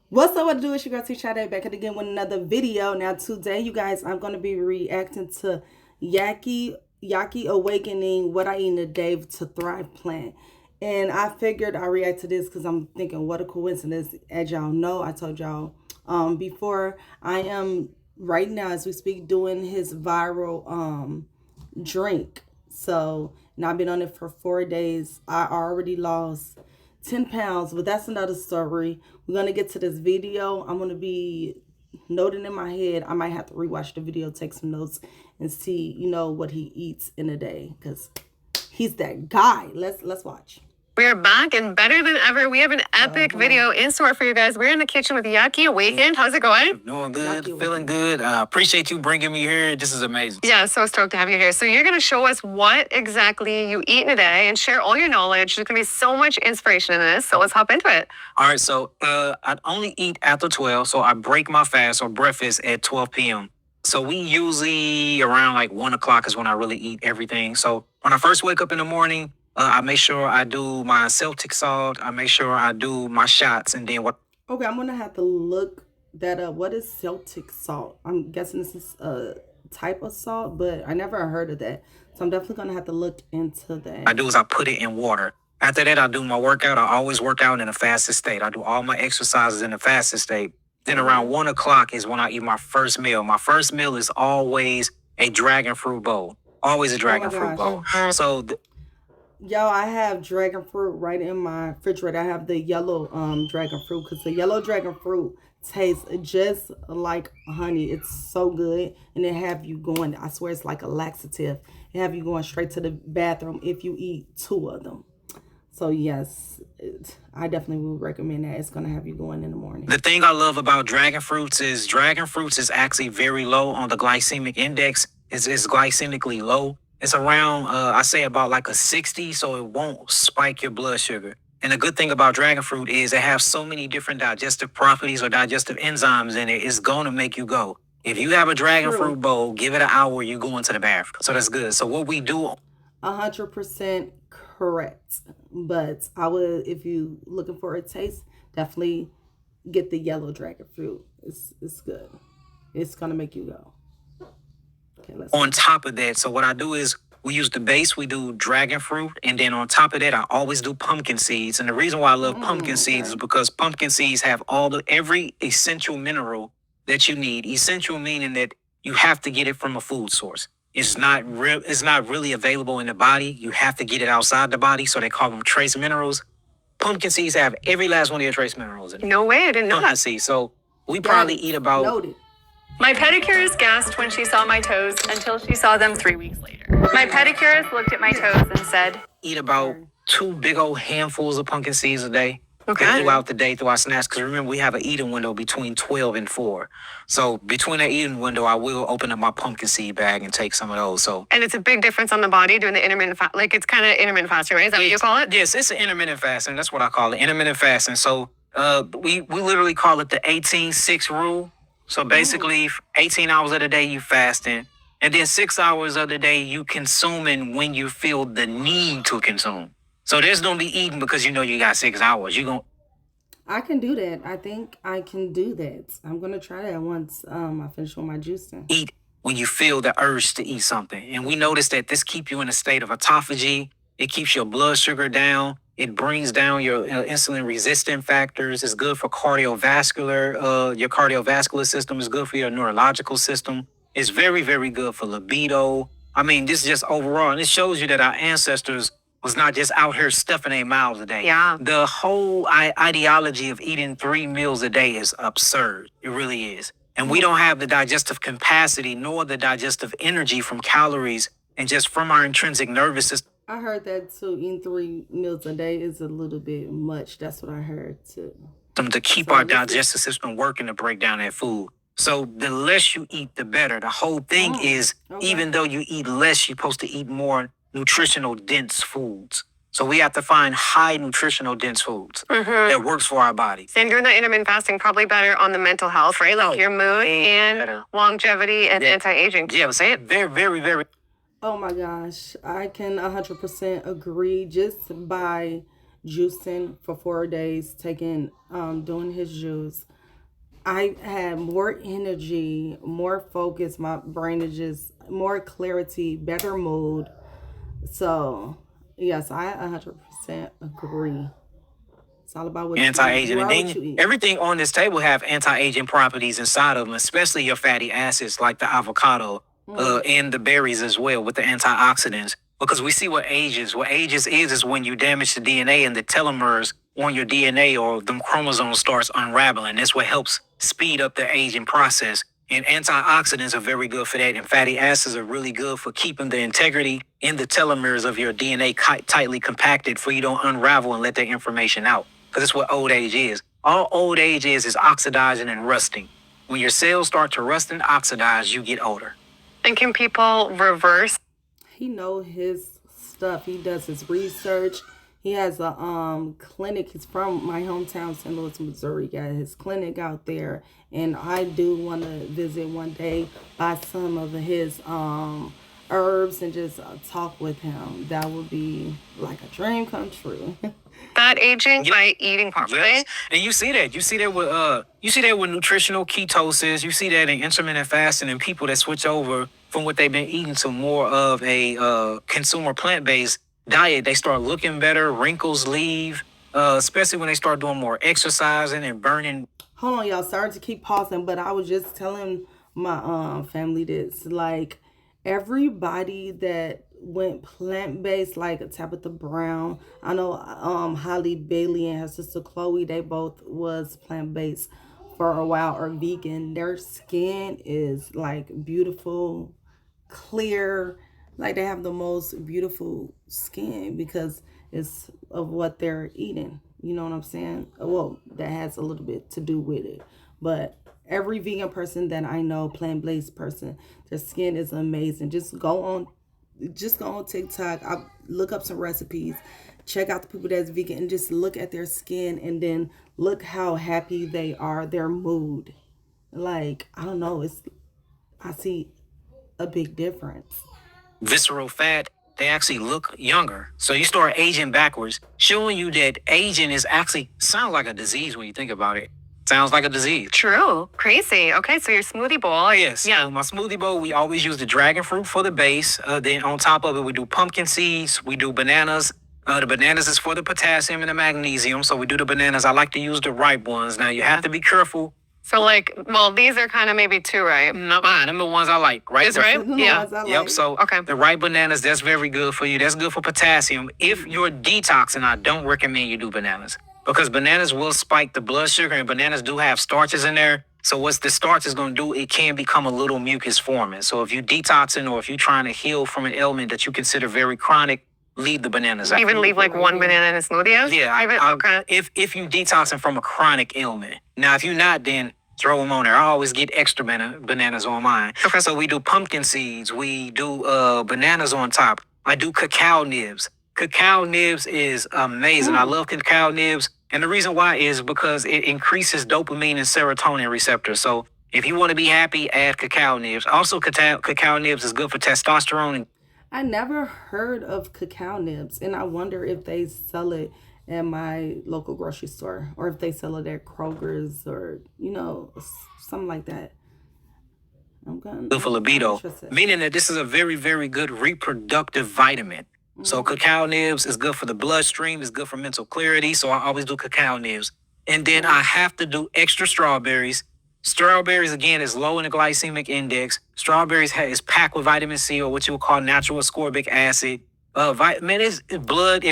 What's up, what to do? It's your girl T-Shade back again with another video. Now today, you guys, I'm going to be reacting to YAHKI Awakening, What I Eat in a Day to Thrive Plan. And I figured I react to this because I'm thinking, what a coincidence. As y'all know, I told y'all before, I am right now as we speak doing his viral drink. So now I've been on it for 4 days. I already lost 10 pounds, but that's another story. We're going to get to this video. I'm going to be noting in my head. I might have to rewatch the video, take some notes, and see, what he eats in a day, because he's that guy. Let's watch. We're back and better than ever. We have an epic video in store for you guys. We're in the kitchen with YAHKI Awakened. How's it going? Doing good, feeling good. Appreciate you bringing me here. This is amazing. Yeah, so stoked to have you here. So you're going to show us what exactly you eat in a day and share all your knowledge. There's going to be so much inspiration in this. So let's hop into it. All right, so I only eat after 12, so I break my fast or breakfast at 12 p.m. So we usually around like 1 o'clock is when I really eat everything. So when I first wake up in the morning, I make sure I do my Celtic salt. I make sure I do my shots, and then what? Okay, I'm gonna have to look that up. What is Celtic salt? I'm guessing this is a type of salt, but I never heard of that. So I'm definitely gonna have to look into that. I do is I put it in water. After that, I do my workout. I always work out in a fasted state. I do all my exercises in a fasted state. Then around 1 o'clock is when I eat my first meal. My first meal is always a dragon fruit bowl. Always a dragon fruit bowl. So yo, I have dragon fruit right in my refrigerator. I have the yellow dragon fruit, because the yellow dragon fruit tastes just like honey. It's so good, and it have you going, I swear it's like a laxative. It have you going straight to the bathroom if you eat 2 of them. So yes, I definitely would recommend that. It's gonna have you going in the morning. The thing I love about dragon fruits is actually very low on the glycemic index. It's glycemically low. It's around, I say about like a 60, so it won't spike your blood sugar. And the good thing about dragon fruit is it has so many different digestive properties or digestive enzymes in it. It's going to make you go. If you have a dragon fruit bowl, give it an hour, you go into the bathroom. So that's good. So what we do... 100% correct. But I would, if you looking for a taste, definitely get the yellow dragon fruit. It's good. It's going to make you go. On top of that, so what I do is we use the base, we do dragon fruit, and then on top of that, I always do pumpkin seeds. And the reason why I love pumpkin seeds is because pumpkin seeds have every essential mineral that you need. Essential meaning that you have to get it from a food source. It's not really available in the body. You have to get it outside the body, so they call them trace minerals. Pumpkin seeds have every last one of your trace minerals in it. No way, I didn't know that. See, so we probably eat about... Noted. My pedicurist gasped when she saw my toes until she saw them 3 weeks later. My pedicurist looked at my toes and said, eat about 2 big old handfuls of pumpkin seeds a day. Okay. Throughout the day, through our snacks. Because remember, we have an eating window between 12 and 4. So between that eating window, I will open up my pumpkin seed bag and take some of those. So, and it's a big difference on the body doing the intermittent fast. Like, it's kind of intermittent fasting, right? Is that what you call it? Yes, it's an intermittent fasting. That's what I call it, intermittent fasting. So we literally call it the 18-6 rule. So basically, 18 hours of the day you fasting, and then 6 hours of the day you consuming when you feel the need to consume. So there's gonna be eating because you got 6 hours. I can do that. I think I can do that. I'm gonna try that once I finish with my juicing. Eat when you feel the urge to eat something, and we notice that this keeps you in a state of autophagy. It keeps your blood sugar down. It brings down your insulin resistant factors. It's good for cardiovascular. Your cardiovascular system is good for your neurological system. It's very, very good for libido. I mean, this is just overall. And it shows you that our ancestors was not just out here stuffing their mouths a day. Yeah. The whole ideology of eating 3 meals a day is absurd. It really is. And we don't have the digestive capacity nor the digestive energy from calories and just from our intrinsic nervous system. I heard that too. Eating 3 meals a day is a little bit much. That's what I heard too. To keep our digestive system working to break down that food. So the less you eat, the better. The whole thing is, even though you eat less, you're supposed to eat more nutritional dense foods. So we have to find high nutritional dense foods that works for our body. And doing that intermittent fasting probably better on the mental health, right? Like your mood and longevity and anti-aging. Yeah, say it very, very, very. Oh my gosh, I can 100% agree. Just by juicing for 4 days, doing his juice, I had more energy, more focus. My brain is just more clarity, better mood. So, yes, I 100% agree. It's all about what you eat. Anti-aging, You and are what then you eat. everything on this table have anti-aging properties inside of them, especially your fatty acids like the avocado, and the berries as well with the antioxidants. Because we see what ages. What ages is when you damage the DNA and the telomeres on your DNA or them chromosomes starts unraveling. That's what helps speed up the aging process. And antioxidants are very good for that. And fatty acids are really good for keeping the integrity in the telomeres of your DNA tightly compacted for you don't unravel and let that information out. Because that's what old age is. All old age is oxidizing and rusting. When your cells start to rust and oxidize, you get older. And can people reverse? He know his stuff. He does his research. He has a clinic. He's from my hometown, St. Louis, Missouri. Got his clinic out there, and I do want to visit one day, buy some of his herbs, and just talk with him. That would be like a dream come true. Fat aging by eating properly. Yes. And you see that. You see that with nutritional ketosis. You see that in intermittent fasting and people that switch over from what they've been eating to more of a consumer plant-based diet. They start looking better, wrinkles leave, especially when they start doing more exercising and burning. Hold on, y'all. Sorry to keep pausing, but I was just telling my family this. Like, everybody that went plant based, like Tabitha Brown, I know Holly Bailey and her sister Chloe, they both was plant based for a while, or vegan. Their skin is like beautiful, clear, like they have the most beautiful skin because it's of what they're eating. You know what I'm saying? Well, that has a little bit to do with it. But every vegan person that I know, plant-based person, their skin is amazing. Just go on TikTok. I look up some recipes, check out the people that's vegan, and just look at their skin, and then look how happy they are, their mood. Like, I don't know, I see a big difference. Visceral fat, they actually look younger. So you start aging backwards, showing you that aging is actually sounds like a disease when you think about it. Sounds like a disease. True. Crazy. Okay, so your smoothie bowl. Yes. Yeah. My smoothie bowl, we always use the dragon fruit for the base. Then on top of it, we do pumpkin seeds. We do bananas. The bananas is for the potassium and the magnesium. So we do the bananas. I like to use the ripe ones. Now you have to be careful. So these are kind of maybe two, right? No, them the ones I like, right? Is right? Yeah. Yep. So Okay. the ripe bananas, that's very good for you. That's good for potassium. If you're detoxing, I don't recommend you do bananas because bananas will spike the blood sugar, and bananas do have starches in there. So what the starch is going to do, it can become a little mucus forming. So if you detoxing or if you're trying to heal from an ailment that you consider very chronic, leave the bananas out. Even leave like one banana in a smoothie? Yeah. Okay. If you detoxing from a chronic ailment. Now, if you're not, then throw them on there. I always get extra bananas on mine. Okay. So we do pumpkin seeds. We do bananas on top. I do cacao nibs. Cacao nibs is amazing. I love cacao nibs. And the reason why is because it increases dopamine and serotonin receptors. So if you want to be happy, add cacao nibs. Also, cacao nibs is good for testosterone. I never heard of cacao nibs, and I wonder if they sell it at my local grocery store or if they sell it at Kroger's or, something like that. Good for libido, meaning that this is a very, very good reproductive vitamin. So cacao nibs is good for the bloodstream, it's good for mental clarity. So I always do cacao nibs. And then I have to do extra strawberries. Strawberries, again, is low in the glycemic index. Strawberries is packed with vitamin C, or what you would call natural ascorbic acid. Man, it's blood.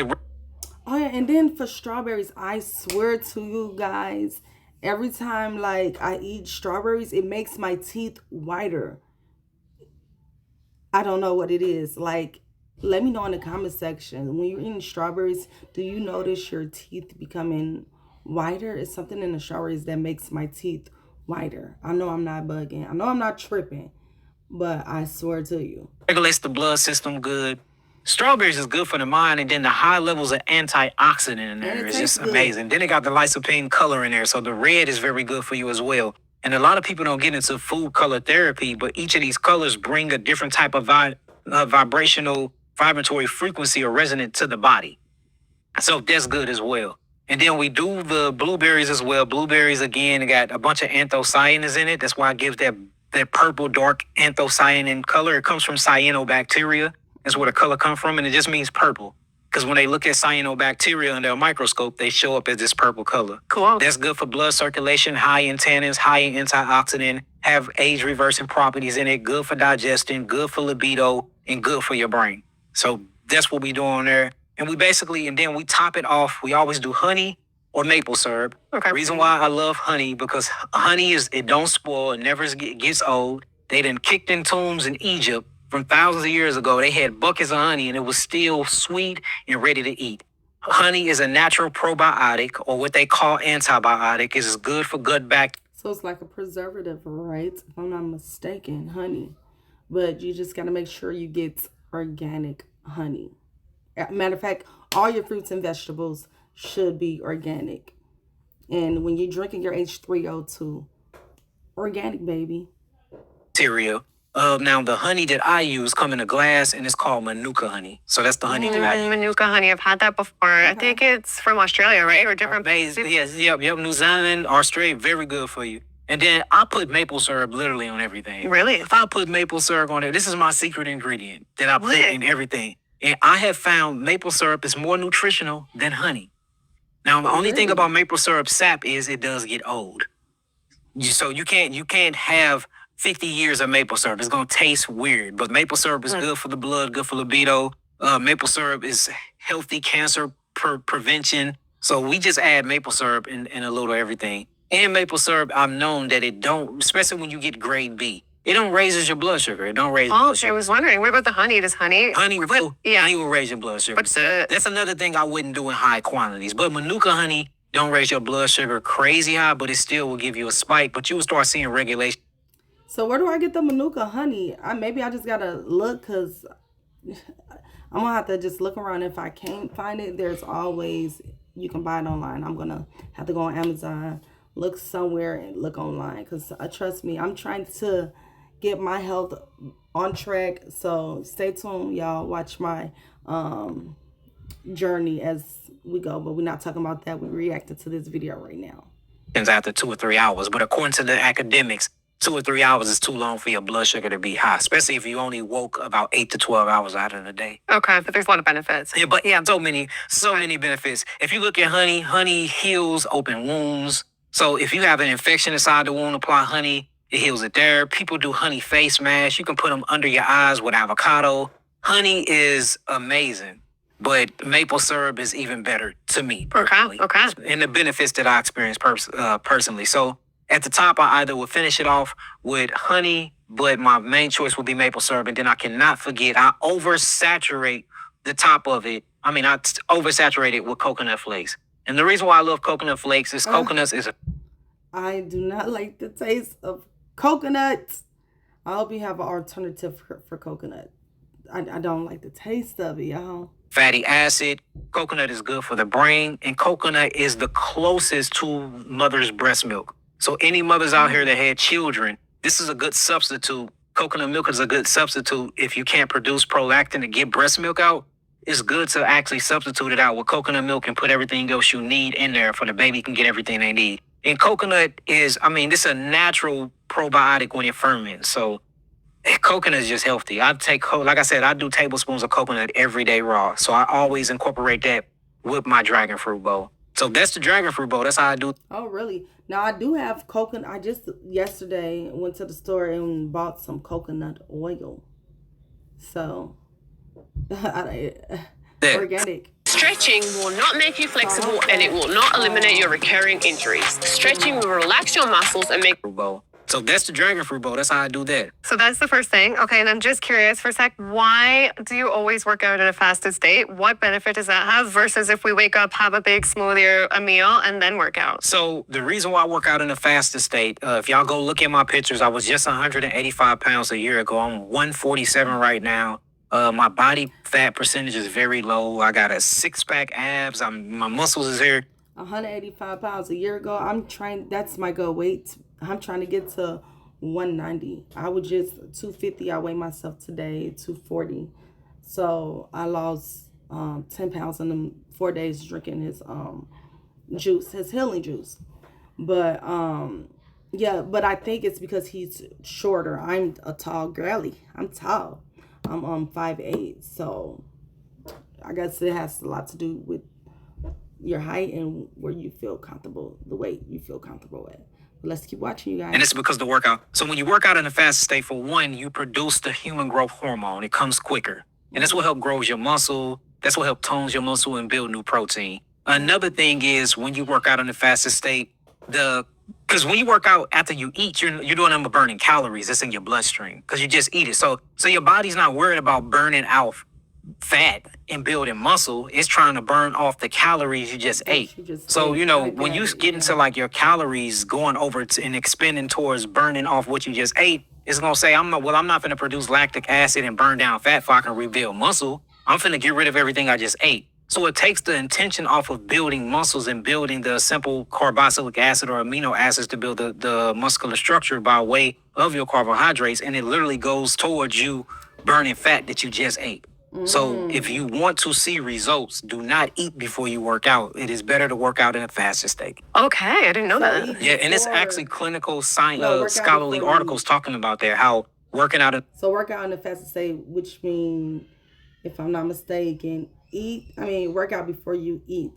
Oh yeah, and then for strawberries, I swear to you guys, every time like I eat strawberries, it makes my teeth whiter. I don't know what it is. Like, let me know in the comment section. When you're eating strawberries, do you notice your teeth becoming whiter? It's something in the strawberries that makes my teeth whiter. I know I'm not bugging. I know I'm not tripping, but I swear to you. Regulates the blood system good. Strawberries is good for the mind, and then the high levels of antioxidant in there is just amazing. Then it got the lycopene color in there, so the red is very good for you as well. And a lot of people don't get into food color therapy, but each of these colors bring a different type of vibratory frequency or resonant to the body. So that's good as well. And then we do the blueberries as well. Blueberries, again, it got a bunch of anthocyanins in it. That's why it gives that purple, dark anthocyanin color. It comes from cyanobacteria. That's where the color comes from, and it just means purple. Because when they look at cyanobacteria under a microscope, they show up as this purple color. Cool. That's good for blood circulation, high in tannins, high in antioxidant, have age-reversing properties in it, good for digestion, good for libido, and good for your brain. So that's what we do on there. And we basically, and then we top it off. We always do honey or maple syrup. Okay. Reason why I love honey, because honey it don't spoil, it never gets old. They done kicked in tombs in Egypt from thousands of years ago. They had buckets of honey and it was still sweet and ready to eat. Honey is a natural probiotic, or what they call antibiotic. It is good for gut bacteria. So it's like a preservative, right? If I'm not mistaken, honey. But you just got to make sure you get organic honey. Matter of fact, all your fruits and vegetables should be organic. And when you're drinking your H3O2, organic, baby. Now the honey that I use come in a glass, and it's called Manuka honey. So that's the honey that I use. Manuka honey, I've had that before. Okay. I think it's from Australia, right? Or different places. Yes, yep. New Zealand, Australia, very good for you. And then I put maple syrup literally on everything. Really? If I put maple syrup on it, this is my secret ingredient that I put in everything. And I have found maple syrup is more nutritional than honey. Now, the only thing about maple syrup sap is it does get old. So you can't have 50 years of maple syrup. It's going to taste weird. But maple syrup is good for the blood, good for libido. Maple syrup is healthy cancer prevention. So we just add maple syrup in a little everything. And maple syrup, I've known that it don't, especially when you get grade B, it don't raises your blood sugar. It don't raise blood sugar. I was wondering, what about the honey? Does honey? Honey will. Yeah. Honey will raise your blood sugar. What's it? That's another thing I wouldn't do in high quantities. But Manuka honey don't raise your blood sugar crazy high, but it still will give you a spike. But you will start seeing regulation. So where do I get the Manuka honey? Maybe I just gotta look, because I'm gonna have to just look around. If I can't find it, there's always, you can buy it online. I'm gonna have to go on Amazon, look somewhere and look online, because trust me, I'm trying to get my health on track. So stay tuned, y'all. Watch my journey as we go, but we're not talking about that. We're reacting to this video right now. After 2 or 3 hours, but according to the academics, 2 or 3 hours is too long for your blood sugar to be high, especially if you only woke about 8 to 12 hours out of the day. Okay, but there's a lot of benefits. Yeah, but yeah, so many benefits. If you look at honey heals open wounds. So if you have an infection inside the wound, apply honey, it heals it there. People do honey face masks. You can put them under your eyes with avocado. Honey is amazing, but maple syrup is even better to me personally. Okay. And the benefits that I experienced personally. So at the top, I either would finish it off with honey, but my main choice would be maple syrup. And then I cannot forget, I oversaturate the top of it. I oversaturate it with coconut flakes. And the reason why I love coconut flakes is coconuts is I do not like the taste of coconut. I hope you have an alternative for coconut. I don't like the taste of it, y'all. Fatty acid. Coconut is good for the brain, and coconut is the closest to mother's breast milk. So any mothers out here that had children, this is a good substitute. Coconut milk is a good substitute if you can't produce prolactin to get breast milk out. It's good to actually substitute it out with coconut milk and put everything else you need in there for the baby can get everything they need. And coconut is, this is a natural probiotic when it ferments. So coconut is just healthy. Like I said, I do tablespoons of coconut every day raw. So I always incorporate that with my dragon fruit bowl. So that's the dragon fruit bowl. That's how I do. Oh, really? Now, I do have coconut. I just yesterday went to the store and bought some coconut oil. So, organic. Stretching will not make you flexible and it will not eliminate your recurring injuries. Stretching will relax your muscles and make Fruit bowl. So that's the dragon fruit bowl. That's how I do that. So that's the first thing. Okay, and I'm just curious for a sec, why do you always work out in a fasted state? What benefit does that have versus if we wake up, have a big smoothie or a meal, and then work out? So the reason why I work out in a fasted state, if y'all go look at my pictures, I was just 185 pounds a year ago. I'm 147 right now. My body fat percentage is very low. I got a 6-pack abs. My muscles is here. 185 pounds a year ago. That's my goal weight. I'm trying to get to 190. I was just 250. I weigh myself today, 240. So I lost 10 pounds in them 4 days drinking his juice, his healing juice. But yeah, but I think it's because he's shorter. I'm a tall girly. I'm tall. I'm 5'8", so I guess it has a lot to do with your height and where you feel comfortable, the weight you feel comfortable at. But let's keep watching, you guys. And it's because the workout. So when you work out in a fasted state, for one, you produce the human growth hormone. It comes quicker. And that's what helps grows your muscle. That's what helps tones your muscle and build new protein. Another thing is when you work out in a fasted state, because when you work out after you eat, you're doing them burning calories. That's in your bloodstream because you just eat it. So your body's not worried about burning out fat and building muscle. It's trying to burn off the calories you just ate. So when you get into like your calories going over and expending towards burning off what you just ate, it's gonna say I'm not going to produce lactic acid and burn down fat so I can rebuild muscle. I'm finna get rid of everything I just ate. So it takes the intention off of building muscles and building the simple carboxylic acid or amino acids to build the muscular structure by way of your carbohydrates, and it literally goes towards you burning fat that you just ate. So if you want to see results, do not eat before you work out. It is better to work out in a fasted state. Okay, I didn't know that. Yeah, and it's actually clinical science, scholarly articles talking about that, how working out. So work out in a fasted state, which means, if I'm not mistaken, work out before you eat.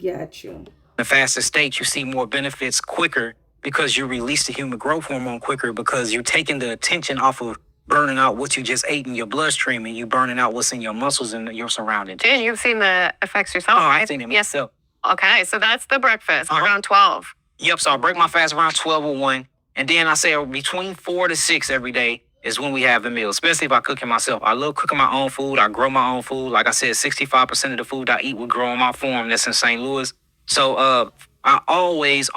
Got you. In a fasted state, you see more benefits quicker because you release the human growth hormone quicker because you're taking the attention off of burning out what you just ate in your bloodstream and you burning out what's in your muscles and your surroundings. And you've seen the effects yourself. Oh, I've seen it myself. Okay, so that's the breakfast around 12. Yep, so I break my fast around 12 or 1. And then I say between 4 to 6 every day is when we have the meal, especially if I cook it myself. I love cooking my own food. I grow my own food. Like I said, 65% of the food I eat we grow on my farm that's in St. Louis. So I always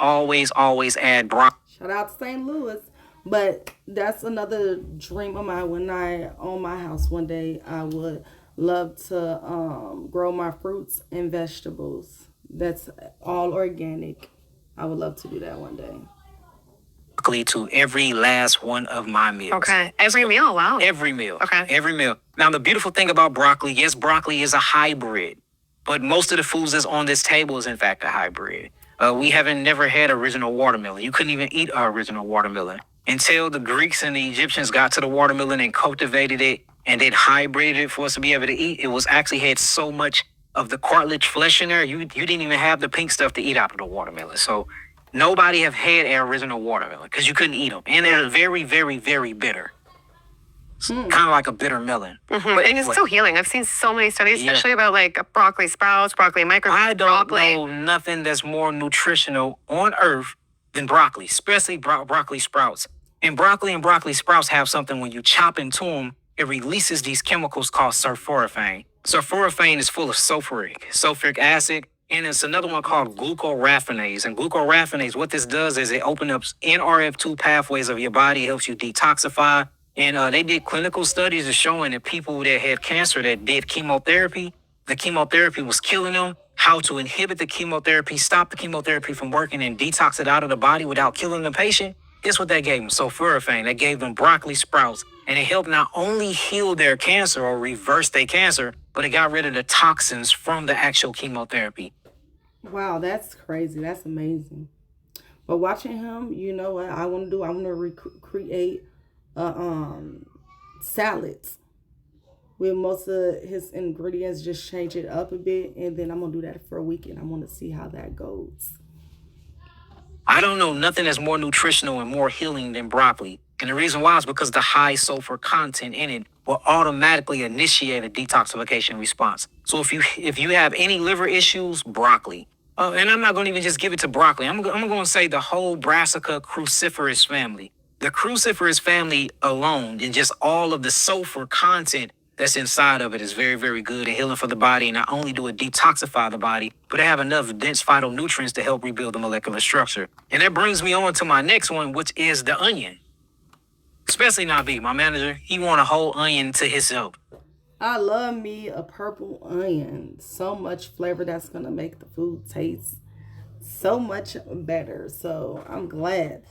add broccoli. Shout out to St. Louis. But that's another dream of mine. When I own my house one day, I would love to grow my fruits and vegetables. That's all organic. I would love to do that one day. To every last one of my meals. Okay. Every meal? Wow. Every meal. Okay. Every meal. Now, the beautiful thing about broccoli, yes, broccoli is a hybrid. But most of the foods that's on this table is, in fact, a hybrid. We haven't never had original watermelon. You couldn't even eat our original watermelon. Until the Greeks and the Egyptians got to the watermelon and cultivated it and then hybrided it for us to be able to eat, it was actually had so much of the cartilage flesh in there, you didn't even have the pink stuff to eat out of the watermelon. So nobody have had our original watermelon because you couldn't eat them. And they're very, very, very bitter. Kind of like a bitter melon. Mm-hmm. And it's so healing. I've seen so many studies, especially about like broccoli sprouts, broccoli microgreens. I don't know nothing that's more nutritional on earth than broccoli, especially broccoli sprouts. And broccoli sprouts have something when you chop into them, it releases these chemicals called sulforaphane. Sulforaphane is full of sulfuric acid, and it's another one called glucoraphanase. And glucoraphanase, what this does is it opens up NRF2 pathways of your body, helps you detoxify. And they did clinical studies showing that people that had cancer that did chemotherapy, the chemotherapy was killing them. How to inhibit the chemotherapy, stop the chemotherapy from working and detox it out of the body without killing the patient. Guess what they gave them? Sulforaphane. They gave them broccoli sprouts. And it helped not only heal their cancer or reverse their cancer, but it got rid of the toxins from the actual chemotherapy. Wow, that's crazy. That's amazing. But watching him, you know what I want to do? I want to recreate salads with most of his ingredients, just change it up a bit, and then I'm gonna do that for a week, and I want to see how that goes. I don't know nothing that's more nutritional and more healing than broccoli. And the reason why is because the high sulfur content in it will automatically initiate a detoxification response. So if you have any liver issues, broccoli. And I'm not going to even just give it to broccoli. I'm going to say the whole Brassica cruciferous family. The cruciferous family alone and just all of the sulfur content that's inside of it is very, very good at healing for the body. And not only do it detoxify the body, but it have enough dense phytonutrients to help rebuild the molecular structure. And that brings me on to my next one, which is the onion. Especially Nabi, my manager, he want a whole onion to himself. I love me a purple onion. So much flavor that's going to make the food taste so much better. So I'm glad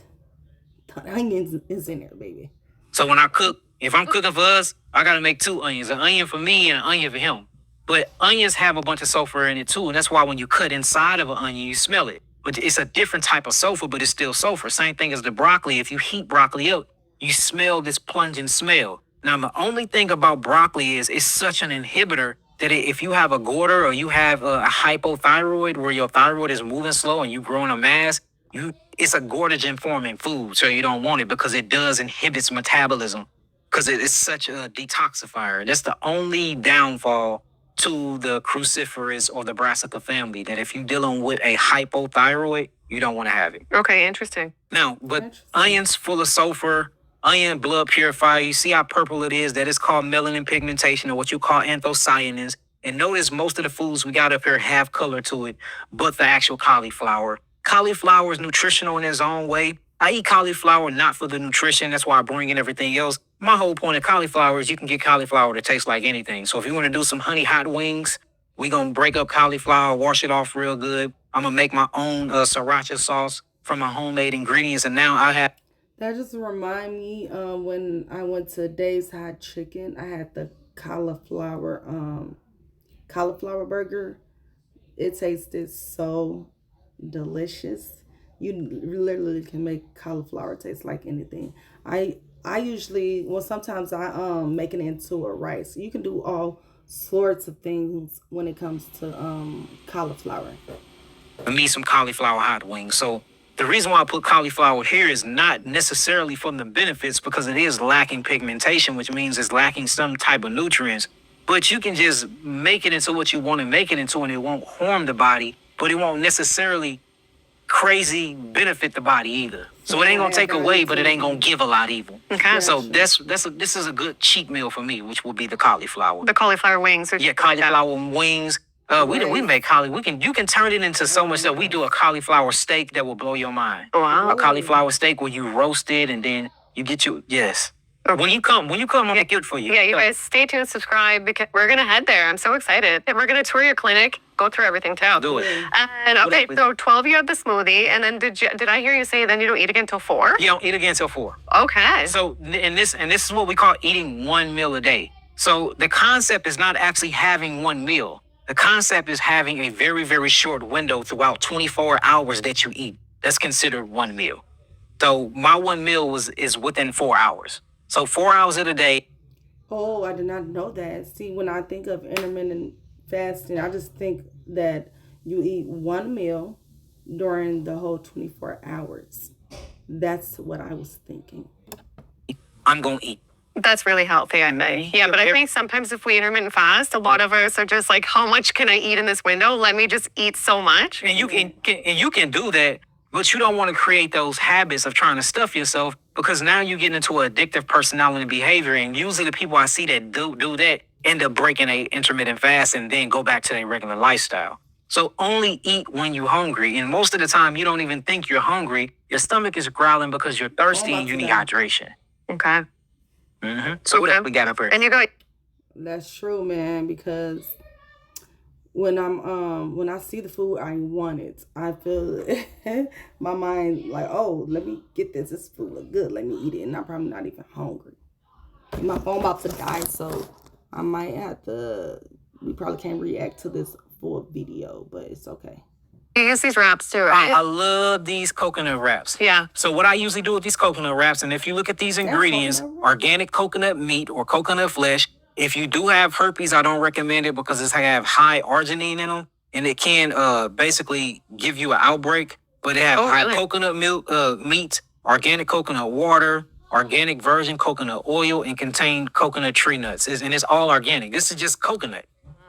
the onion is in there, baby. So when I cook, if I'm cooking for us, I got to make 2 onions. An onion for me and an onion for him. But onions have a bunch of sulfur in it too, and that's why when you cut inside of an onion, you smell it. But it's a different type of sulfur, but it's still sulfur. Same thing as the broccoli. If you heat broccoli up, you smell this plungent smell. Now, the only thing about broccoli is it's such an inhibitor that if you have a goiter or you have a hypothyroid where your thyroid is moving slow and you growing a mass, it's a goitrogen forming food, so you don't want it because it does inhibits metabolism because it is such a detoxifier. That's the only downfall to the cruciferous or the brassica family, that if you're dealing with a hypothyroid, you don't want to have it. Okay, interesting. Now, but onions full of sulfur, onion blood purifier, you see how purple it is? That is called melanin pigmentation, or what you call anthocyanins. And notice most of the foods we got up here have color to it, but the actual cauliflower. Cauliflower is nutritional in its own way. I eat cauliflower not for the nutrition. That's why I bring in everything else. My whole point of cauliflower is you can get cauliflower that tastes like anything. So if you want to do some honey hot wings, we going to break up cauliflower, wash it off real good. I'm going to make my own sriracha sauce from my homemade ingredients. And now I have... That just remind me when I went to Dave's Hot Chicken, I had the cauliflower burger. It tasted so delicious. You literally can make cauliflower taste like anything. I usually, well, sometimes I make it into a rice. You can do all sorts of things when it comes to cauliflower. I need some cauliflower hot wings. So the reason why I put cauliflower here is not necessarily for the benefits, because it is lacking pigmentation, which means it's lacking some type of nutrients. But you can just make it into what you want to make it into, and it won't harm the body, but it won't necessarily crazy benefit the body either. So it ain't gonna take away, but it ain't gonna give a lot either. Okay. So this is a good cheat meal for me, which will be the cauliflower. The cauliflower wings. Yeah, cauliflower wings. We make you can turn it into so much that we do a cauliflower steak that will blow your mind. Wow. A cauliflower steak where you roast it and then you get yes. When you come, I'm gonna get it for you. Yeah, you guys stay tuned, subscribe, because we're gonna head there. I'm so excited. And we're gonna tour your clinic, go through everything too. Do it. And okay, so 12 you had the smoothie, and then did I hear you say then you don't eat again till 4? You don't eat again till 4. Okay. So this is what we call eating one meal a day. So the concept is not actually having one meal. The concept is having a very, very short window throughout 24 hours that you eat. That's considered one meal. So my one meal is within 4 hours. So 4 hours of the day. Oh, I did not know that. See, when I think of intermittent fasting, I just think that you eat one meal during the whole 24 hours. That's what I was thinking. I'm going to eat. That's really healthy, I think. Yeah, but I think sometimes if we intermittent fast, a lot of us are just like, how much can I eat in this window? Let me just eat so much. And you can do that, but you don't want to create those habits of trying to stuff yourself, because now you get into an addictive personality behavior. And usually the people I see that do that end up breaking a intermittent fast and then go back to their regular lifestyle. So only eat when you're hungry. And most of the time you don't even think you're hungry. Your stomach is growling because you're thirsty and you need hydration. Okay. Mm-hmm. So what else we got up here? And you go. That's true, man, because when I see the food, I want it. I feel my mind like, oh, let me get this. This food look good. Let me eat it. And I'm probably not even hungry. My phone about to die, so I might have to. We probably can't react to this full video, but it's okay. You use these wraps too, right? I love these coconut wraps. Yeah. So what I usually do with these coconut wraps, and if you look at these ingredients, organic coconut meat or coconut flesh. If you do have herpes, I don't recommend it because it have high arginine in them, and it can basically give you an outbreak. But it have high coconut milk, meat, organic coconut water, organic virgin coconut oil, and contain coconut tree nuts. And it's all organic. This is just coconut,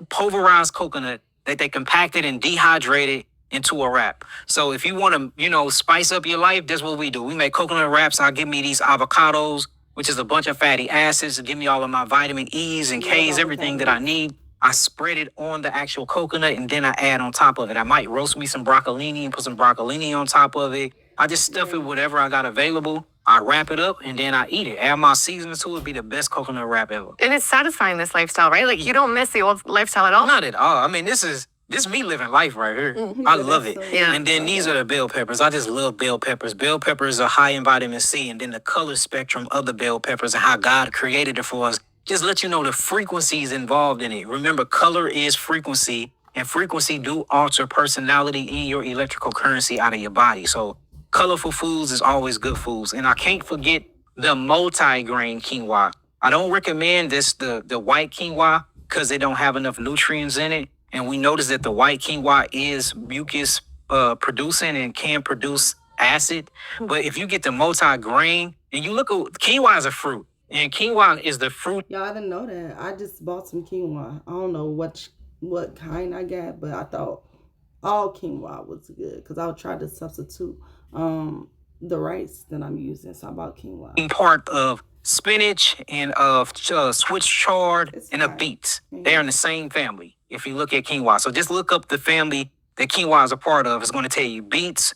pulverized coconut that they compacted and dehydrated into a wrap. So if you want to, spice up your life, that's what we do. We make coconut wraps. I'll give me these avocados, which is a bunch of fatty acids to give me all of my vitamin E's and K's, everything that I need. I spread it on the actual coconut, and then I add on top of it. I might roast me some broccolini and put some broccolini on top of it. I just stuff it with whatever I got available. I wrap it up, and then I eat it. Add my seasonings to it. Be the best coconut wrap ever. And it's satisfying, this lifestyle, right? Like, you don't miss the old lifestyle at all. Not at all. I mean, this is me living life right here. I love it. Yeah. And then these are the bell peppers. I just love bell peppers. Bell peppers are high in vitamin C, and then the color spectrum of the bell peppers and how God created it for us just let you know the frequencies involved in it. Remember, color is frequency, and frequency do alter personality in your electrical currency out of your body. So colorful foods is always good foods. And I can't forget the multi-grain quinoa. I don't recommend the white quinoa because they don't have enough nutrients in it. And we notice that the white quinoa is mucus producing and can produce acid. But if you get the multi-grain, and you look at quinoa is a fruit, and quinoa is the fruit. Y'all, I didn't know that. I just bought some quinoa. I don't know what kind I got, but I thought all quinoa was good because I'll try to substitute the rice that I'm using. So I bought quinoa. Part of spinach and of Swiss chard and of beets. They're in the same family. If you look at quinoa, so just look up the family that quinoa is a part of. It's going to tell you beets,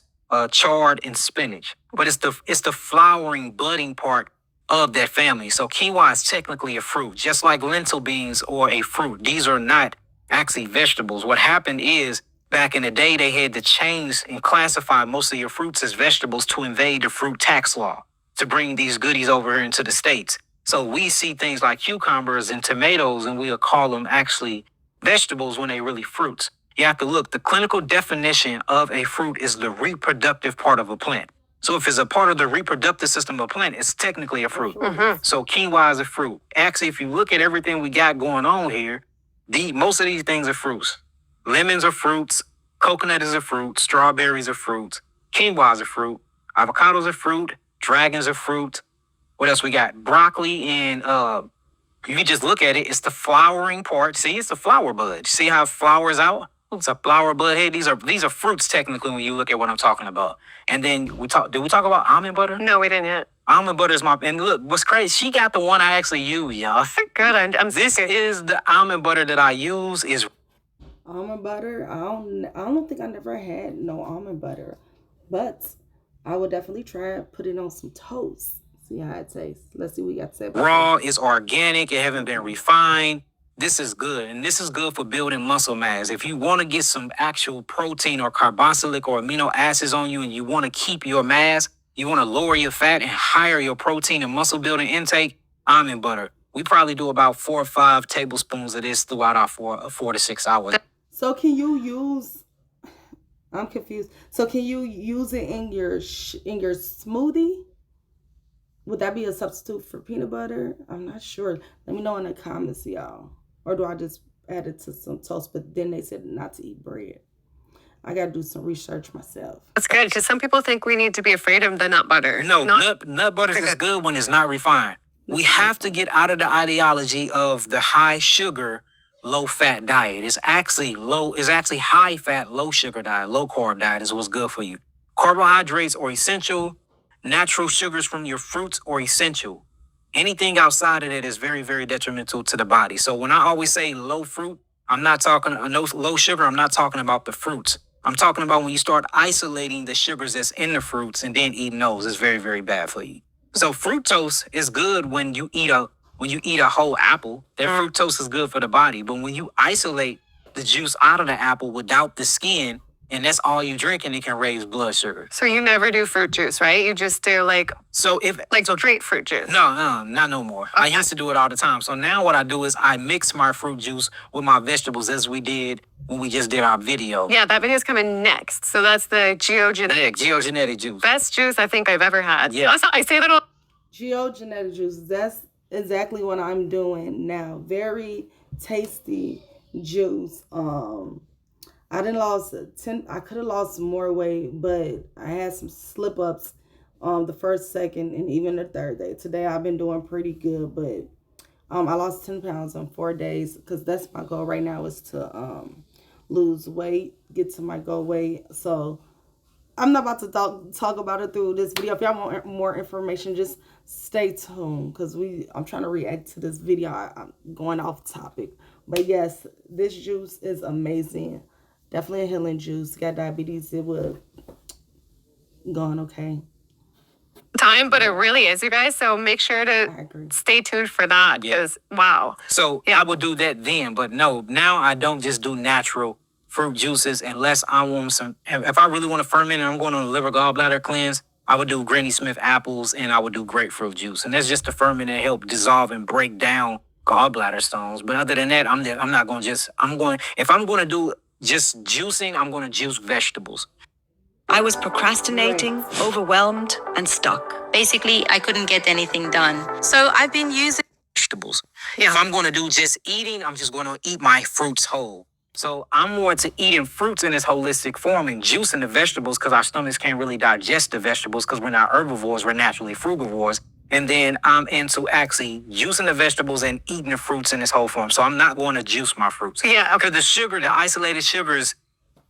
chard, and spinach. But it's the flowering, budding part of that family. So quinoa is technically a fruit, just like lentil beans or a fruit. These are not actually vegetables. What happened is back in the day, they had to change and classify most of your fruits as vegetables to invade the fruit tax law, to bring these goodies over here into the States. So we see things like cucumbers and tomatoes, and we'll call them actually vegetables when they really fruits. You have to look, the clinical definition of a fruit is the reproductive part of a plant. So if it's a part of the reproductive system of a plant, it's technically a fruit. So quinoa is a fruit. Actually, if you look at everything we got going on here, most of these things are fruits. Lemons are fruits. Coconut is a fruit. Strawberries are fruits. Quinoa is a fruit. Avocados are fruit. Dragons are fruit. What else we got? Broccoli and if you just look at it, it's the flowering part. See, it's the flower bud. See how it flowers out? It's a flower bud. Hey, these are fruits technically when you look at what I'm talking about. And then did we talk about almond butter? No, we didn't yet. Almond butter is and look, what's crazy, she got the one I actually use, y'all. Good. This is the almond butter that I use. Is almond butter. I don't think I never had no almond butter, but I would definitely try it. Put it on some toast. See how it tastes. Let's see what we got to say. Raw, it's organic, it haven't been refined. This is good, and this is good for building muscle mass. If you want to get some actual protein or carboxylic or amino acids on you and you want to keep your mass, you want to lower your fat and higher your protein and muscle building intake, almond butter. We probably do about 4 or 5 tablespoons of this throughout our 4 to 6 hours. So can you use, I'm confused. So can you use it in your smoothie? Would that be a substitute for peanut butter? I'm not sure. Let me know in the comments, y'all. Or do I just add it to some toast? But then they said not to eat bread. I got to do some research myself. That's good, because some people think we need to be afraid of the nut butter. No, nut butter is good when it's not refined. We have to get out of the ideology of the high sugar, low fat diet. It's actually high fat, low sugar diet, low carb diet is what's good for you. Carbohydrates are essential. Natural sugars from your fruits are essential. Anything outside of that is very, very detrimental to the body. So when I always say low fruit, I'm not talking low sugar. I'm not talking about the fruits. I'm talking about when you start isolating the sugars that's in the fruits and then eating those. It's very, very bad for you. So fructose is good when you eat a whole apple. That fructose is good for the body. But when you isolate the juice out of the apple without the skin, and that's all you drink, and it can raise blood sugar. So you never do fruit juice, right? You just do straight fruit juice. No, not no more. Okay. I used to do it all the time. So now what I do is I mix my fruit juice with my vegetables as we did when we just did our video. Yeah, that video's coming next. So that's the geogenetic juice. Best juice I think I've ever had. Yeah. I say that all. Geogenetic juice. That's exactly what I'm doing now. Very tasty juice. I could have lost some more weight, but I had some slip ups the first, second, and even the third day. Today I've been doing pretty good, but I lost 10 pounds in 4 days because that's my goal right now is to lose weight, get to my goal weight. So I'm not about to talk about it through this video. If y'all want more information, just stay tuned because I'm trying to react to this video. I'm going off topic. But yes, this juice is amazing. Definitely a healing juice. Got diabetes, it would gone okay. Time, but it really is, you guys. So make sure to stay tuned for that because wow. So I would do that then, but no, now I don't just do natural fruit juices unless I want some. If I really want to ferment and I'm going on a liver gallbladder cleanse, I would do Granny Smith apples and I would do grapefruit juice, and that's just to ferment and help dissolve and break down gallbladder stones. But other than that, I'm not going to if I'm going to do just juicing, I'm going to juice vegetables. I was procrastinating, overwhelmed, and stuck. Basically, I couldn't get anything done. So I've been using vegetables. If I'm going to do just eating, I'm just going to eat my fruits whole. So I'm more to eating fruits in its holistic form and juicing the vegetables because our stomachs can't really digest the vegetables because we're not herbivores, we're naturally frugivores. And then I'm into actually juicing the vegetables and eating the fruits in its whole form. So I'm not going to juice my fruits. Yeah. Because the sugar, the isolated sugars,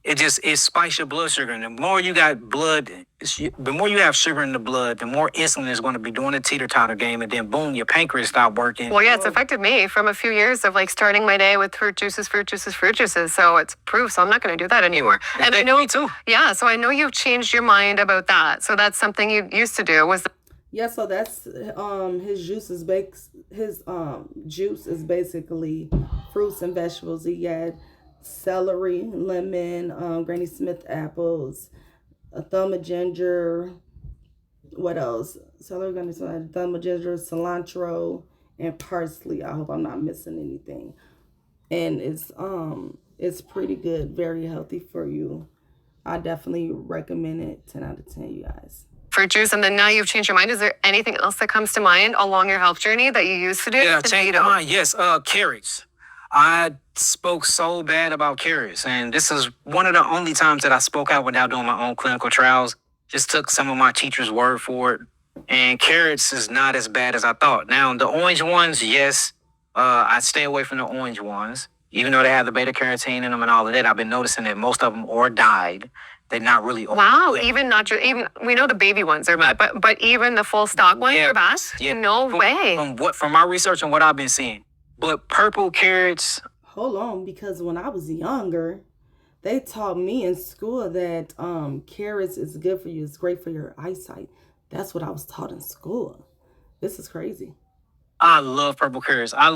it spikes your blood sugar. And the more you got blood, the more you have sugar in the blood, the more insulin is going to be doing the teeter-totter game. And then boom, your pancreas stop working. Well, yeah, it's affected me from a few years of like starting my day with fruit juices. So it's proof. So I'm not going to do that anymore. And I know me too. Yeah. So I know you've changed your mind about that. So that's something you used to do was. Yeah, so that's his juice is basically fruits and vegetables. He had celery, lemon, Granny Smith apples, a thumb of ginger. What else? Celery, Granny Smith, thumb of ginger, cilantro, and parsley. I hope I'm not missing anything. And it's pretty good, very healthy for you. I definitely recommend it. 10 out of 10, you guys. Fruit juice, and then now you've changed your mind. Is there anything else that comes to mind along your health journey that you used to do? Yeah, changed my mind. Yes, carrots. I spoke so bad about carrots, and this is one of the only times that I spoke out without doing my own clinical trials. Just took some of my teacher's word for it, and carrots is not as bad as I thought. Now, the orange ones, yes, I stay away from the orange ones, even though they have the beta carotene in them and all of that. I've been noticing that most of them are dyed. They're not really. Wow, even not just even we know the baby ones are bad, but even the full stock ones are bad. Yeah. No way. From my research and what I've been seeing, but purple carrots. Hold on, because when I was younger, they taught me in school that carrots is good for you. It's great for your eyesight. That's what I was taught in school. This is crazy. I love purple carrots. I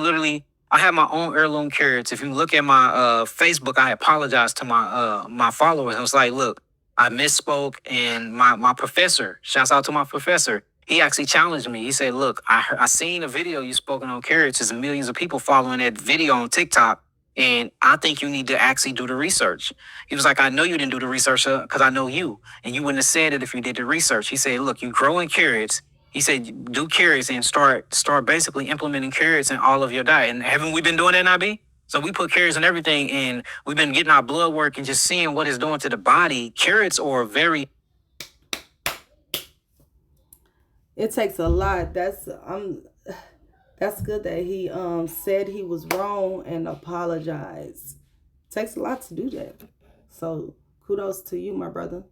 have my own heirloom carrots. If you look at my Facebook, I apologize to my followers. I was like, look, I misspoke, and my professor, shouts out to my professor, he actually challenged me. He said, look, I seen a video you spoken on carrots. There's millions of people following that video on TikTok, and I think you need to actually do the research. He was like, I know you didn't do the research because I know you, and you wouldn't have said it if you did the research. He said, look, you growing carrots. He said, do carrots and start basically implementing carrots in all of your diet. And haven't we been doing that, Nabi? So we put carrots in everything, and we've been getting our blood work and just seeing what it's doing to the body. Carrots are very... It takes a lot. That's good that he said he was wrong and apologized. It takes a lot to do that. So kudos to you, my brother.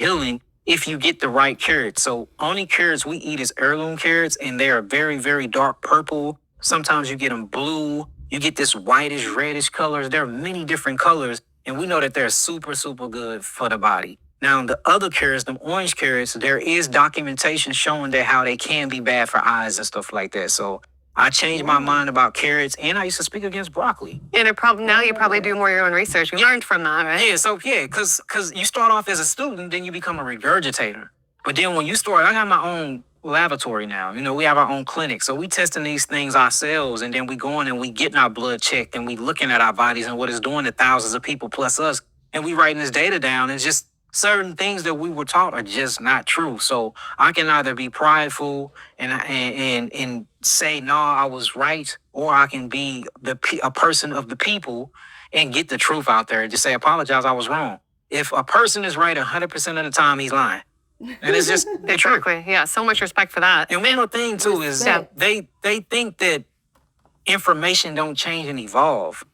Healing if you get the right carrots. So only carrots we eat is heirloom carrots, and they are very, very dark purple. Sometimes you get them blue. You get this whitish, reddish colors. There are many different colors, and we know that they're super, super good for the body. Now, the other carrots, the orange carrots, there is documentation showing that how they can be bad for eyes and stuff like that. So I changed my mind about carrots, and I used to speak against broccoli. And now you probably do more of your own research. You learned from that, right? Yeah, because you start off as a student, then you become a regurgitator. But then when you start, I got my own laboratory now. You know, we have our own clinic. So we testing these things ourselves, and then we going and we getting our blood checked, and we looking at our bodies and what it's doing to thousands of people plus us. And we writing this data down. It's just certain things that we were taught are just not true. So I can either be prideful and say, no, I was right, or I can be a person of the people and get the truth out there and just say, apologize, I was wrong. If a person is right 100% of the time, he's lying. And it's just exactly. Yeah, so much respect for that. And one more thing too is they think that information don't change and evolve.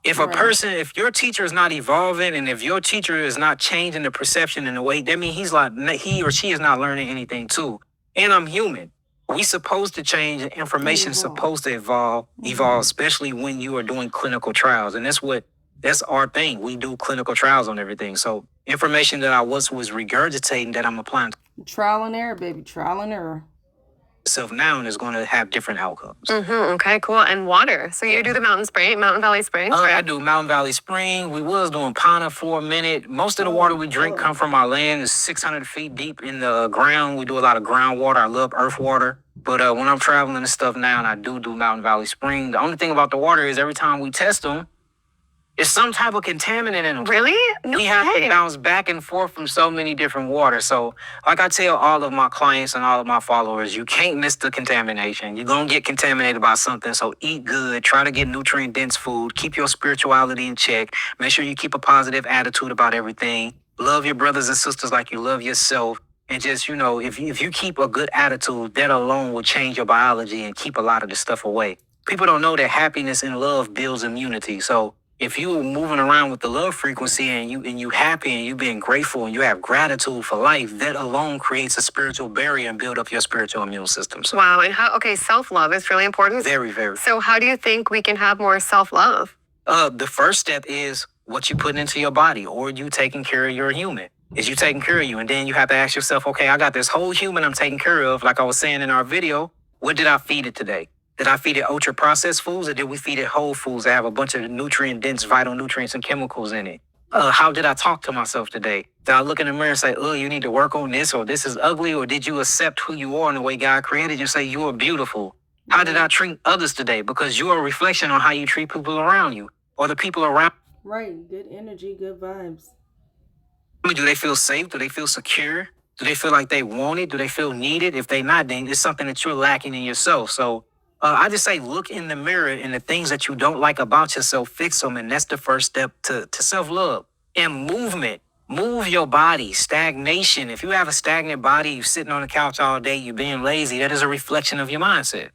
If if your teacher is not evolving, and if your teacher is not changing the perception in the way, that means he or she is not learning anything too. And I'm human. We supposed to change, and information supposed to evolve, especially when you are doing clinical trials. And that's our thing. We do clinical trials on everything. So information that I was regurgitating that I'm applying. Trial and error, baby. Trial and error. Self now is going to have different outcomes. Okay, cool. And water. So you do the Mountain Valley Springs, right? I do Mountain Valley Spring. We was doing Pana for a minute. Most of the water we drink come from our land. It's 600 feet deep in the ground. We do a lot of groundwater. I love earth water. But when I'm traveling and stuff now, and I do Mountain Valley Spring, the only thing about the water is every time we test them, it's some type of contaminant in them. Really? No We have to way. bounce back and forth from so many different waters. So, like I tell all of my clients and all of my followers, you can't miss the contamination. You're going to get contaminated by something. So, eat good. Try to get nutrient-dense food. Keep your spirituality in check. Make sure you keep a positive attitude about everything. Love your brothers and sisters like you love yourself. And just, if you keep a good attitude, that alone will change your biology and keep a lot of this stuff away. People don't know that happiness and love builds immunity. So, if you moving around with the love frequency and you happy and you being grateful and you have gratitude for life, that alone creates a spiritual barrier and build up your spiritual immune system. So Wow. And self-love is really important. very, very. So how do you think we can have more self-love? The first step is what you put into your body, or you taking care of your human. Is you taking care of you? And then you have to ask yourself, okay, I got this whole human I'm taking care of. Like I was saying in our video, what did I feed it today? Did I feed it ultra-processed foods, or did we feed it whole foods that have a bunch of nutrient-dense vital nutrients and chemicals in it? How did I talk to myself today? Did I look in the mirror and say, oh, you need to work on this, or this is ugly, or did you accept who you are and the way God created you and say, you are beautiful? How did I treat others today? Because you are a reflection on how you treat people around you, or the people around. Right. Good energy, good vibes. Do they feel safe? Do they feel secure? Do they feel like they want it? Do they feel needed? If they not, then it's something that you're lacking in yourself. So I just say, look in the mirror, and the things that you don't like about yourself, fix them. And that's the first step to self-love. And movement. Move your body. Stagnation. If you have a stagnant body, you're sitting on the couch all day, you're being lazy, that is a reflection of your mindset.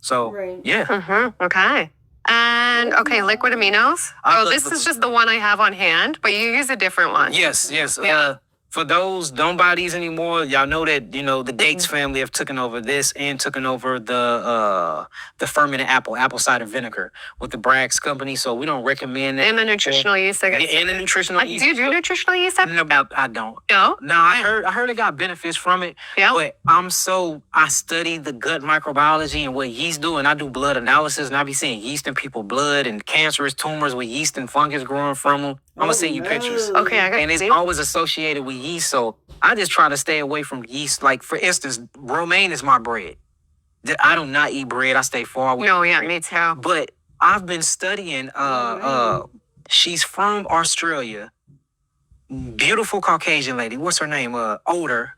So, Right. yeah. Mm-hmm. Okay. And liquid aminos. This is just the one I have on hand, but you use a different one. Yes. Yeah. For those, don't buy these anymore. Y'all know that, the Gates family have taken over this and taken over the fermented apple cider vinegar with the Bragg's company. So we don't recommend that. And the nutritional yeast, I guess. And the nutritional yeast. Do you do nutritional yeast? No, I don't. No? No, I heard it got benefits from it. Yeah. But I study the gut microbiology and what yeast do, and I do blood analysis, and I be seeing yeast in people's blood and cancerous tumors with yeast and fungus growing from them. I'm gonna send you pictures. Okay, I got And it's always associated with yeast, so I just try to stay away from yeast. Like, for instance, romaine is my bread. I do not eat bread. I stay far away. No, yeah, me too. But I've been studying. She's from Australia. Beautiful Caucasian lady. What's her name? Older.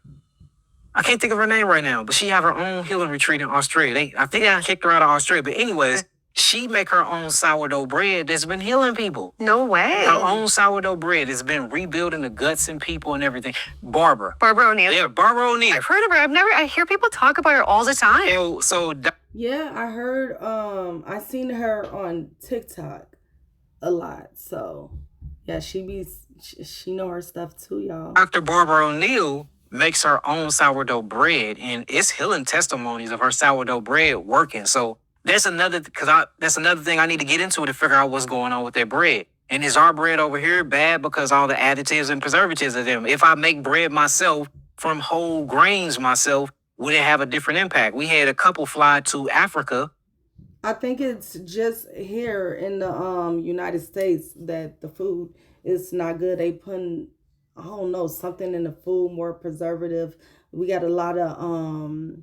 I can't think of her name right now, but she have her own healing retreat in Australia. I think I kicked her out of Australia. But anyways, she make her own sourdough bread that's been healing people. No way. Her own sourdough bread has been rebuilding the guts and people and everything. Barbara O'Neill. Yeah, Barbara O'Neill. I've heard of her. I hear people talk about her all the time. Yeah, I heard. I seen her on TikTok a lot. So yeah, she know her stuff too, y'all. Dr. Barbara O'Neill makes her own sourdough bread, and it's healing testimonies of her sourdough bread working. So that's another thing I need to get into to figure out what's going on with that bread. And is our bread over here bad because all the additives and preservatives of them? If I make bread myself from whole grains myself, would it have a different impact? We had a couple fly to Africa. I think it's just here in the United States that the food is not good. They putting, I don't know, something in the food, more preservative. We got a lot of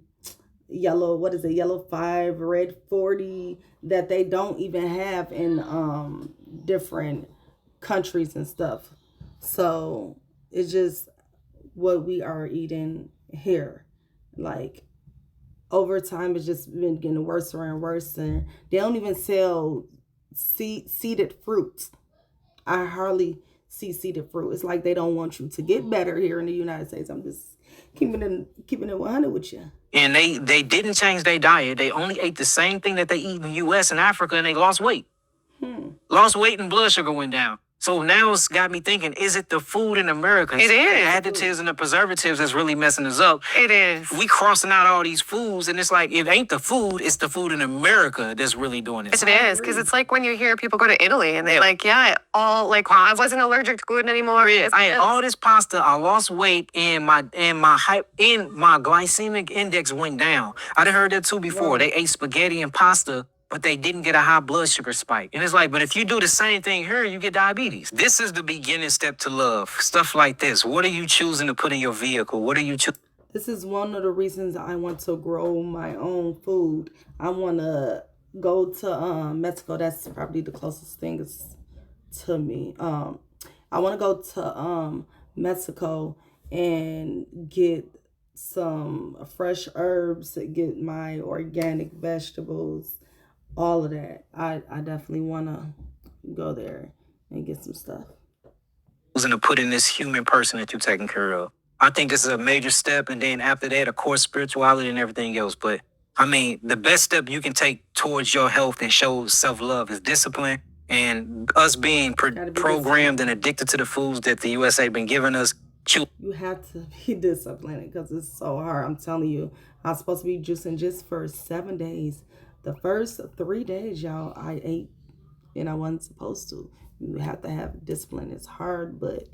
yellow 5, red 40 that they don't even have in different countries and stuff. So it's just what we are eating here. Like, over time, it's just been getting worse and worse, and they don't even sell seeded fruits. I hardly see seeded fruit. It's like they don't want you to get better here in the United States. I'm just keeping it 100 with you. And they didn't change their diet. They only ate the same thing that they eat in the U.S. and Africa, and they lost weight. Lost weight and blood sugar went down. So now it's got me thinking, is it the food in America? It is. The additives and the preservatives that's really messing us up. It is. We crossing out all these foods, and it's like, it ain't the food, it's the food in America that's really doing it. It is, because it's like when you hear people go to Italy and they I wasn't allergic to gluten anymore. I had all this pasta, I lost weight, and my glycemic index went down. I done heard that too before. They ate spaghetti and pasta, but they didn't get a high blood sugar spike. And it's like, but if you do the same thing here, you get diabetes. This is the beginning step to love. Stuff like this. What are you choosing to put in your vehicle? What are you choosing? This is one of the reasons I want to grow my own food. I want to go to Mexico. That's probably the closest thing to me. I want to go to Mexico and get some fresh herbs, get my organic vegetables, all of that. I definitely want to go there and get some stuff. And to put in this human person that you're taking care of. I think this is a major step. And then after that, of course, spirituality and everything else. But I mean, the best step you can take towards your health and show self-love is discipline. And us being programmed and addicted to the foods that the USA been giving us. You have to be disciplined because it's so hard. I'm telling you, I'm supposed to be juicing just for 7 days. The first 3 days, y'all, I ate and I wasn't supposed to. You have to have discipline. It's hard, but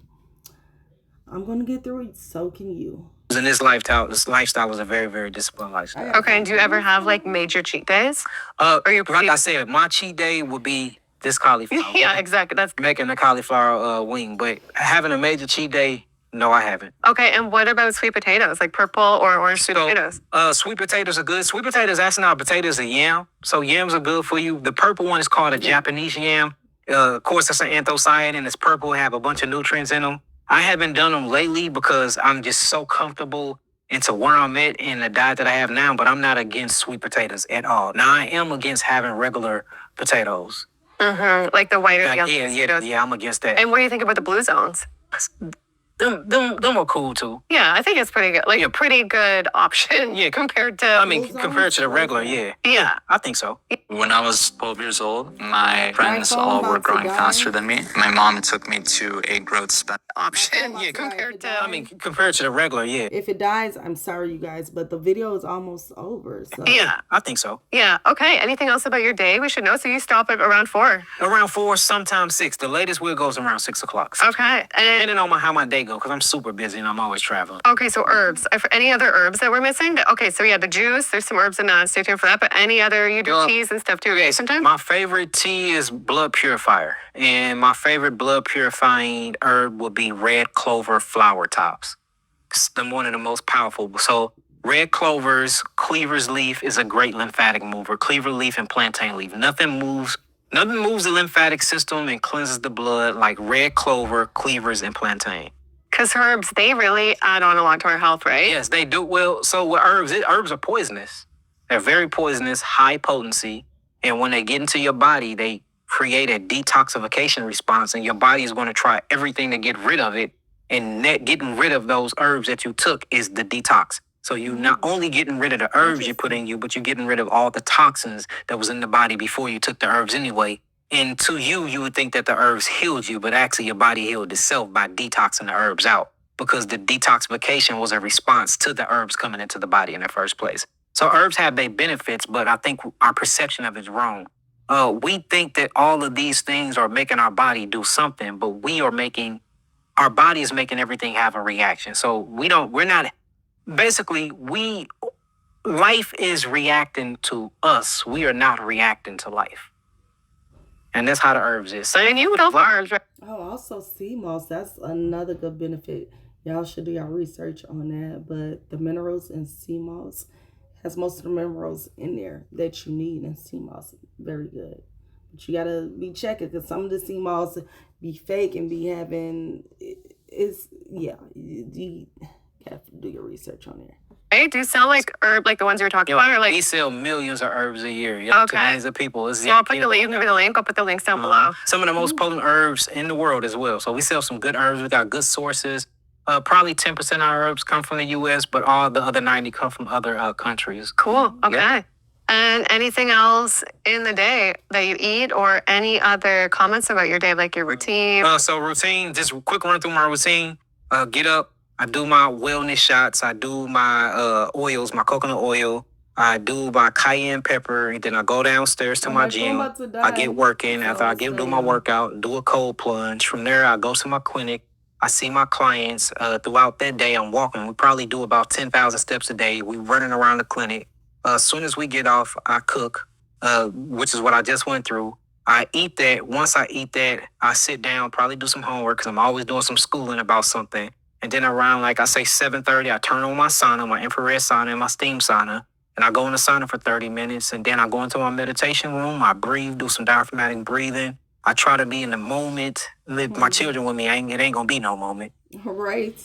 I'm going to get through it. So can you. In this lifestyle is a very, very disciplined lifestyle. Okay, and do you ever have like major cheat days? Or you like I said, my cheat day would be this cauliflower. Yeah, exactly. That's making a cauliflower wing. But having a major cheat day, no, I haven't. Okay, and what about sweet potatoes, like purple or orange sweet potatoes? Sweet potatoes are good. Sweet potatoes, actually not potatoes, are yam. So yams are good for you. The purple one is called a Japanese yam. Of course, it's an anthocyanin. It's purple, have a bunch of nutrients in them. I haven't done them lately because I'm just so comfortable into where I'm at in the diet that I have now, but I'm not against sweet potatoes at all. Now, I am against having regular potatoes. Mm-hmm. Like the white or yeah, I'm against that. And what do you think about the blue zones? Them are cool too. Yeah, I think it's pretty good. Like a pretty good option. Yeah, compared to. I mean, compared to the regular, yeah. Yeah, I think so. When I was 12 years old, my friends all were growing faster than me. My mom took me to a growth spec option. Yeah, compared to. I mean, compared to the regular, yeah. If it dies, I'm sorry, you guys, but the video is almost over. So. Yeah, I think so. Yeah. Okay. Anything else about your day we should know? So you stop at around 4. Around 4, sometimes 6. The latest we'll goes around 6 o'clock. Okay. And depending on how my day go, because I'm super busy and I'm always traveling. Okay, so herbs. Any other herbs that we're missing? Okay, so yeah, the juice. There's some herbs in that. Stay tuned for that. But any other, you do teas and stuff too, right? Sometimes. My favorite tea is blood purifier, and my favorite blood purifying herb would be red clover flower tops. It's one of the most powerful. So red clovers, cleaver's leaf is a great lymphatic mover. Cleaver leaf and plantain leaf. Nothing moves the lymphatic system and cleanses the blood like red clover, cleavers, and plantain. Because herbs, they really add on a lot to our health, right? Yes, they do. Well, so with herbs, herbs are poisonous. They're very poisonous, high potency. And when they get into your body, they create a detoxification response. And your body is going to try everything to get rid of it. And getting rid of those herbs that you took is the detox. So you're not only getting rid of the herbs you put in you, but you're getting rid of all the toxins that was in the body before you took the herbs anyway. And to you, you would think that the herbs healed you, but actually your body healed itself by detoxing the herbs out because the detoxification was a response to the herbs coming into the body in the first place. So herbs have their benefits, but I think our perception of it is wrong. We think that all of these things are making our body do something, but our body is making everything have a reaction. So life is reacting to us. We are not reacting to life. And that's how the herbs is. So, and you would also herbs, right? Oh, also sea moss. That's another good benefit. Y'all should do y'all research on that. But the minerals in sea moss has most of the minerals in there that you need in sea moss. Very good. But you gotta be checking because some of the sea moss be fake and be having you have to do your research on there. Right? Do you sell like herb like the ones you were talking about, or like we sell millions of herbs a year? Okay. To millions of people. So I'll put the link. Give me the link. I'll put the links down below. Some of the most potent herbs in the world as well. So we sell some good herbs. We got good sources. Probably 10% of our herbs come from the U.S., but all the other 90 come from other countries. Cool. Okay. Yeah. And anything else in the day that you eat, or any other comments about your day, like your routine? So routine. Just a quick run through my routine. Get up. I do my wellness shots. I do my oils, my coconut oil. I do my cayenne pepper. And then I go downstairs to my gym. I get working. After I do my workout, do a cold plunge. From there, I go to my clinic. I see my clients. Throughout that day, I'm walking. We probably do about 10,000 steps a day. We running around the clinic. As soon as we get off, I cook, which is what I just went through. I eat that. Once I eat that, I sit down, probably do some homework because I'm always doing some schooling about something. And then around, like I say, 7:30, I turn on my sauna, my infrared sauna and my steam sauna. And I go in the sauna for 30 minutes. And then I go into my meditation room. I breathe, do some diaphragmatic breathing. I try to be in the moment. Live my children with me. It ain't going to be no moment. Right.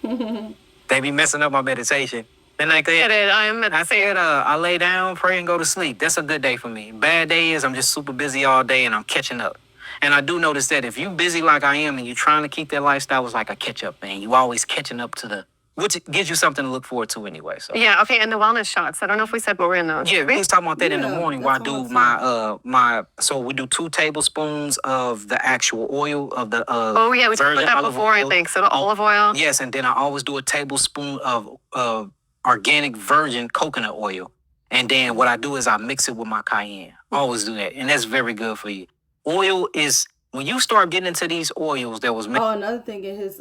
They be messing up my meditation. Then I Get it? I said, I lay down, pray, and go to sleep. That's a good day for me. Bad day is I'm just super busy all day and I'm catching up. And I do notice that if you busy like I am and you're trying to keep that lifestyle, it's like a catch-up thing. You always catching up to which gives you something to look forward to anyway. So Yeah, okay, and the wellness shots. I don't know if we said what we're in those. yeah, we was talking about that in the Yeah, morning where I that's what do I'm my so we do 2 tablespoons of the actual oil of the Oh, yeah, we talked about virgin that olive before, I oil. think. So the olive oil. Yes, and then I always do a tablespoon of organic virgin coconut oil. And then what I do is I mix it with my cayenne. Always do that. And that's very good for you. Oil is, when you start getting into these oils that was made. Oh, another thing in his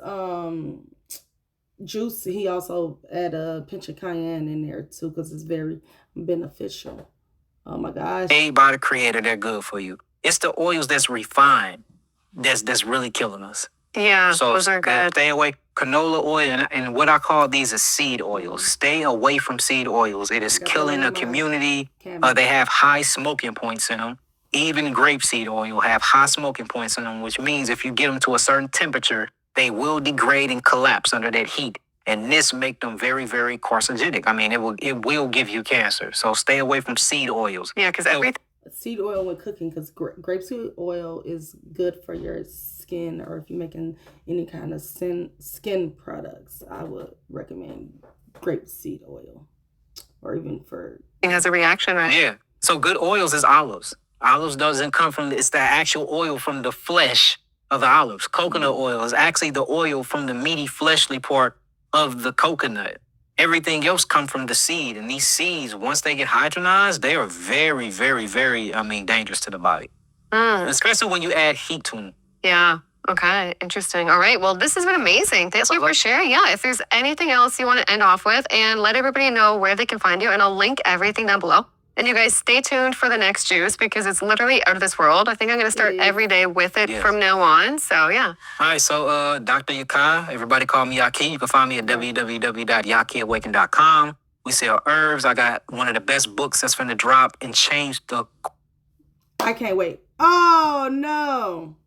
juice, he also add a pinch of cayenne in there too, because it's very beneficial. Oh my gosh. Made by the creator, they're good for you. It's the oils that's refined that's really killing us. Yeah, So those are good. stay away. Canola oil and what I call these is seed oils. Stay away from seed oils. It is killing the community. They have high smoking points in them. Even grapeseed oil have high smoking points in them, which means if you get them to a certain temperature, they will degrade and collapse under that heat. And this make them very, very carcinogenic. I mean, it will give you cancer. So stay away from seed oils. Yeah, because everything. Seed oil when cooking, because grapeseed oil is good for your skin, or if you're making any kind of skin products, I would recommend grapeseed oil, or even for has a reaction, right? Yeah. So good oils is olives. Olives doesn't come from, it's the actual oil from the flesh of the olives. Coconut oil is actually the oil from the meaty fleshly part of the coconut. Everything else come from the seed. And these seeds, once they get hydrogenized, they are very, very, very, dangerous to the body. Especially when you add heat to them. Yeah. Okay. Interesting. All right. Well, this has been amazing. Thanks for sharing. Yeah. If there's anything else you want to end off with, and let everybody know where they can find you, and I'll link everything down below. And you guys stay tuned for the next juice because it's literally out of this world. I think I'm going to start every day with it from now on. So, yeah. All right. So, Dr. YAHKI, everybody call me YAHKI. You can find me at www.yahkiawaken.com. We sell herbs. I got one of the best books that's going to drop and change the... I can't wait. Oh, no.